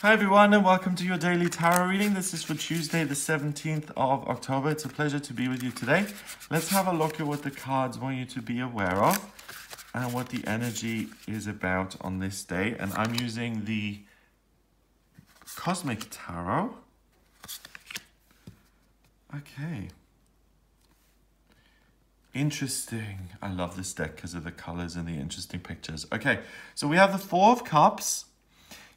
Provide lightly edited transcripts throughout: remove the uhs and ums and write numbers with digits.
Hi everyone and welcome to your daily tarot reading. This is for Tuesday the 17th of October. It's a pleasure to be with you today. Let's have a look at what the cards want you to be aware of and what the energy is about on this day. And I'm using the Cosmic Tarot. Okay. Interesting. I love this deck because of the colors and the interesting pictures. Okay, so we have the Four of Cups.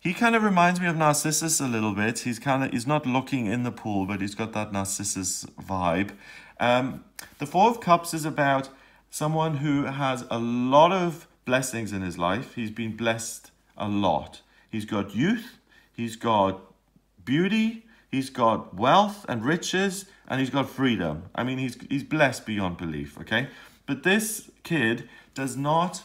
He kind of reminds me of Narcissus a little bit. He's not looking in the pool, but he's got that Narcissus vibe. The Four of Cups is about someone who has a lot of blessings in his life. He's been blessed a lot. He's got youth, he's got beauty, he's got wealth and riches, and he's got freedom. I mean, he's blessed beyond belief, okay? But this kid does not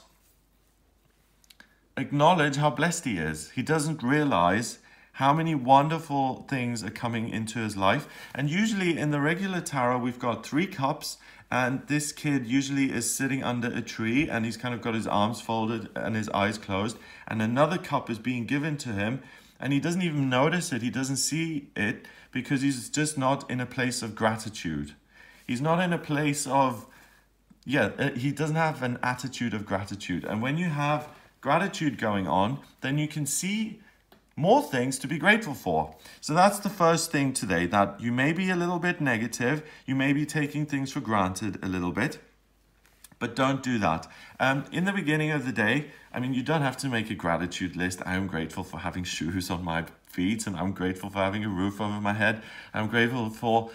acknowledge how blessed he is. He doesn't realize how many wonderful things are coming into his life. And usually in the regular tarot, we've got 3 cups, and this kid usually is sitting under a tree and he's kind of got his arms folded and his eyes closed, and another cup is being given to him and he doesn't even notice it. He doesn't see it because he's just not in a place of gratitude. He's not in a place of, he doesn't have an attitude of gratitude. And when you have gratitude going on, then you can see more things to be grateful for. So that's the first thing today, that you may be a little bit negative, you may be taking things for granted a little bit, but don't do that. In the beginning of the day, I mean, you don't have to make a gratitude list. I'm grateful for having shoes on my feet, and I'm grateful for having a roof over my head. I'm grateful for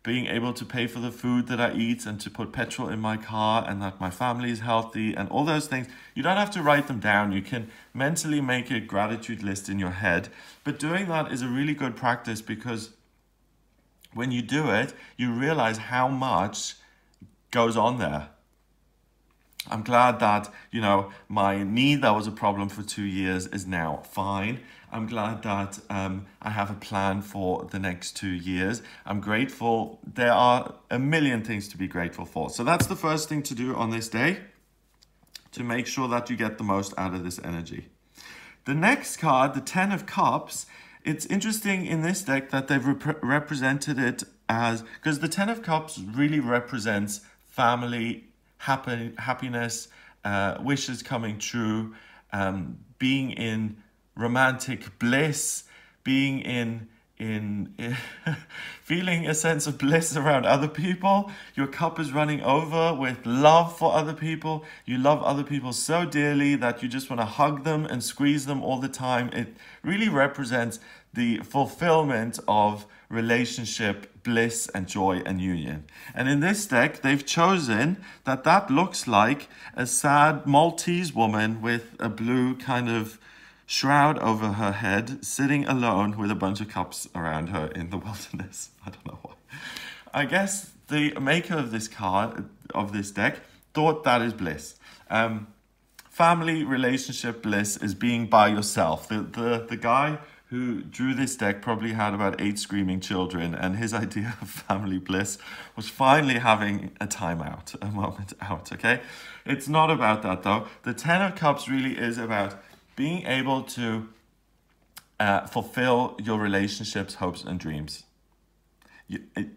being able to pay for the food that I eat and to put petrol in my car and that my family is healthy and all those things. You don't have to write them down. You can mentally make a gratitude list in your head. But doing that is a really good practice, because when you do it, you realize how much goes on there. I'm glad that, my knee that was a problem for 2 years is now fine. I'm glad that I have a plan for the next 2 years. I'm grateful. There are a million things to be grateful for. So that's the first thing to do on this day, to make sure that you get the most out of this energy. The next card, the 10 of Cups, it's interesting in this deck that they've represented it as, because the 10 of Cups really represents family, happiness, wishes coming true, being in romantic bliss, being in feeling a sense of bliss around other people. Your cup is running over with love for other people. You love other people so dearly that you just want to hug them and squeeze them all the time. It really represents the fulfillment of relationship, bliss and joy and union. And in this deck, they've chosen that looks like a sad Maltese woman with a blue kind of shroud over her head, sitting alone with a bunch of cups around her in the wilderness. I don't know why. I guess the maker of this card, of this deck, thought that is bliss. Family, relationship, bliss is being by yourself. The guy who drew this deck probably had about 8 screaming children, and his idea of family bliss was finally having a time out, a moment out, okay? It's not about that though. The 10 of Cups really is about being able to fulfill your relationships, hopes and dreams.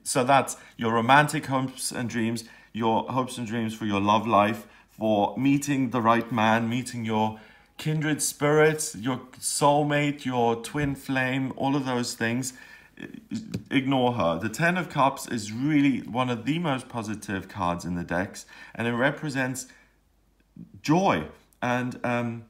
So that's your romantic hopes and dreams, your hopes and dreams for your love life, for meeting the right man, meeting your kindred spirits, your soulmate, your twin flame, all of those things. Ignore her. The 10 of Cups is really one of the most positive cards in the decks, and it represents joy and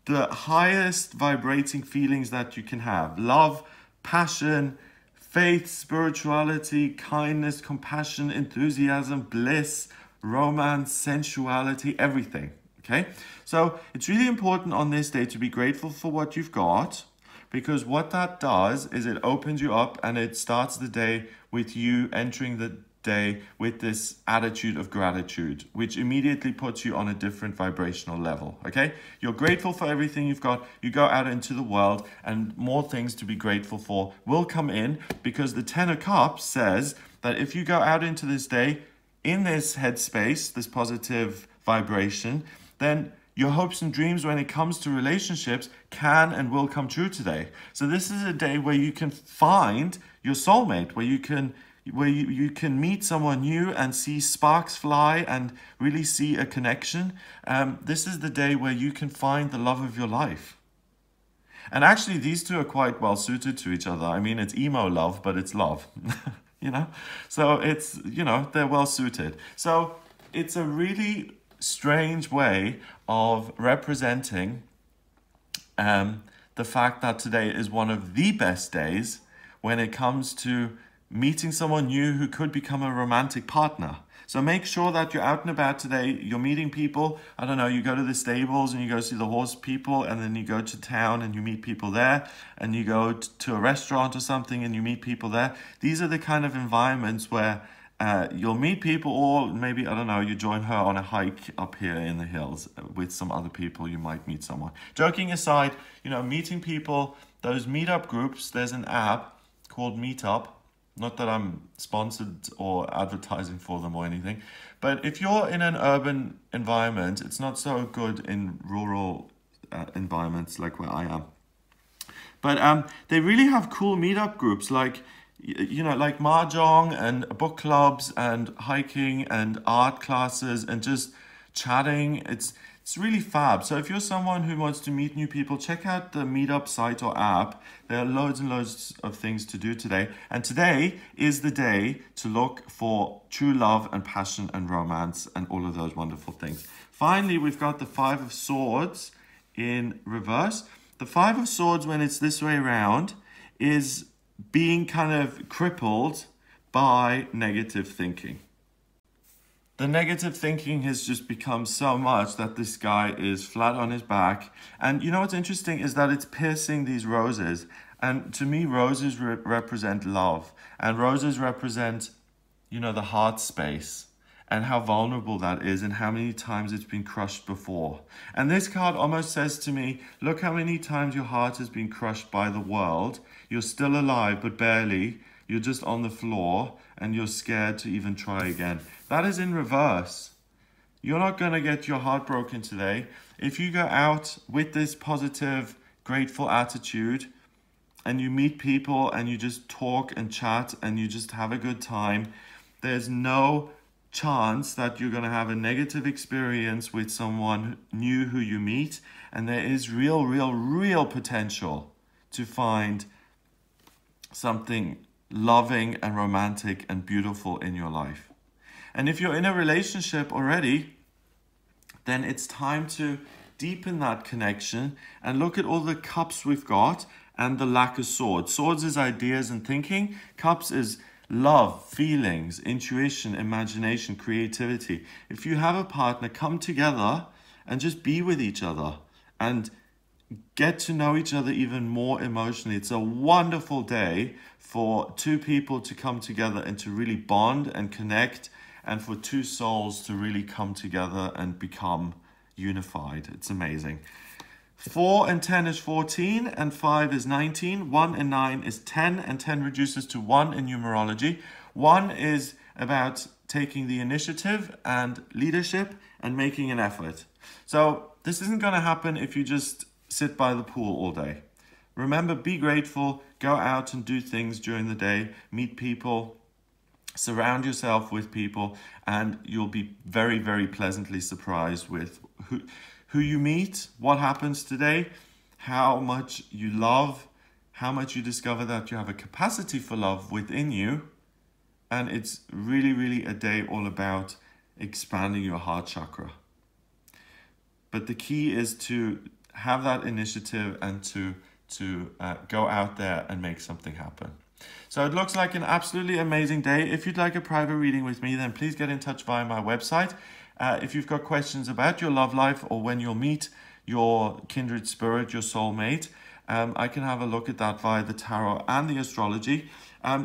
the highest vibrating feelings that you can have. Love, passion, faith, spirituality, kindness, compassion, enthusiasm, bliss, romance, sensuality, everything. Okay, so it's really important on this day to be grateful for what you've got, because what that does is it opens you up and it starts the day with you entering the day with this attitude of gratitude, which immediately puts you on a different vibrational level. Okay, you're grateful for everything you've got. You go out into the world and more things to be grateful for will come in, because the 10 of Cups says that if you go out into this day in this headspace, this positive vibration, then your hopes and dreams when it comes to relationships can and will come true today. So this is a day where you can find your soulmate, where you can meet someone new and see sparks fly and really see a connection. This is the day where you can find the love of your life. And actually, these two are quite well suited to each other. I mean, it's emo love, but it's love, you know? So it's, you know, they're well suited. So it's a really strange way of representing the fact that today is one of the best days when it comes to meeting someone new who could become a romantic partner. So make sure that you're out and about today, you're meeting people. I don't know, you go to the stables and you go see the horse people, and then you go to town and you meet people there, and you go to a restaurant or something and you meet people there. These are the kind of environments where you'll meet people, or maybe, I don't know, you join her on a hike up here in the hills with some other people, you might meet someone. Joking aside, you know, meeting people, those meetup groups, there's an app called Meetup. Not that I'm sponsored or advertising for them or anything, but if you're in an urban environment, it's not so good in rural environments like where I am. But they really have cool meetup groups like, you know, like mahjong and book clubs and hiking and art classes and just chatting. It's really fab. So if you're someone who wants to meet new people, check out the Meetup site or app. There are loads and loads of things to do today. And today is the day to look for true love and passion and romance and all of those wonderful things. Finally, we've got the Five of Swords in reverse. The Five of Swords, when it's this way around, is being kind of crippled by negative thinking. The negative thinking has just become so much that this guy is flat on his back. And you know what's interesting is that it's piercing these roses. And to me, roses represent love. And roses represent, you know, the heart space and how vulnerable that is and how many times it's been crushed before. And this card almost says to me, look how many times your heart has been crushed by the world. You're still alive, but barely. You're just on the floor and you're scared to even try again. That is in reverse. You're not going to get your heart broken today. If you go out with this positive, grateful attitude and you meet people and you just talk and chat and you just have a good time, there's no chance that you're going to have a negative experience with someone new who you meet. And there is real potential to find something loving and romantic and beautiful in your life. And if you're in a relationship already, then it's time to deepen that connection and look at all the cups we've got and the lack of swords. Swords is ideas and thinking. Cups is love, feelings, intuition, imagination, creativity. If you have a partner, come together and just be with each other and get to know each other even more emotionally. It's a wonderful day for two people to come together and to really bond and connect, and for two souls to really come together and become unified. It's amazing. 4 and 10 is 14, and 5 is 19. 1 and 9 is 10, and 10 reduces to 1 in numerology. 1 is about taking the initiative and leadership and making an effort. So this isn't going to happen if you just sit by the pool all day. Remember, be grateful, go out and do things during the day, meet people, surround yourself with people, and you'll be very pleasantly surprised with who you meet, what happens today, how much you love, how much you discover that you have a capacity for love within you. And it's really a day all about expanding your heart chakra. But the key is to have that initiative and to go out there and make something happen. So it looks like an absolutely amazing day. If you'd like a private reading with me, then please get in touch via my website. If you've got questions about your love life or when you'll meet your kindred spirit, your soulmate, I can have a look at that via the tarot and the astrology.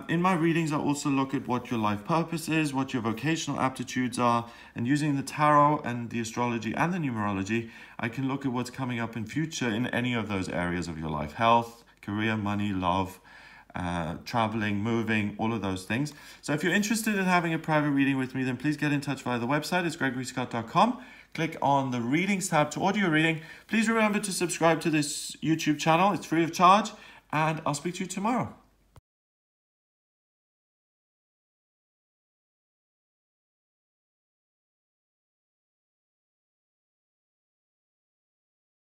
In my readings, I also look at what your life purpose is, what your vocational aptitudes are, and using the tarot and the astrology and the numerology, I can look at what's coming up in future in any of those areas of your life: health, career, money, love, traveling, moving, all of those things. So if you're interested in having a private reading with me, then please get in touch via the website. It's gregoryscott.com. Click on the readings tab to order your reading. Please remember to subscribe to this YouTube channel. It's free of charge, and I'll speak to you tomorrow.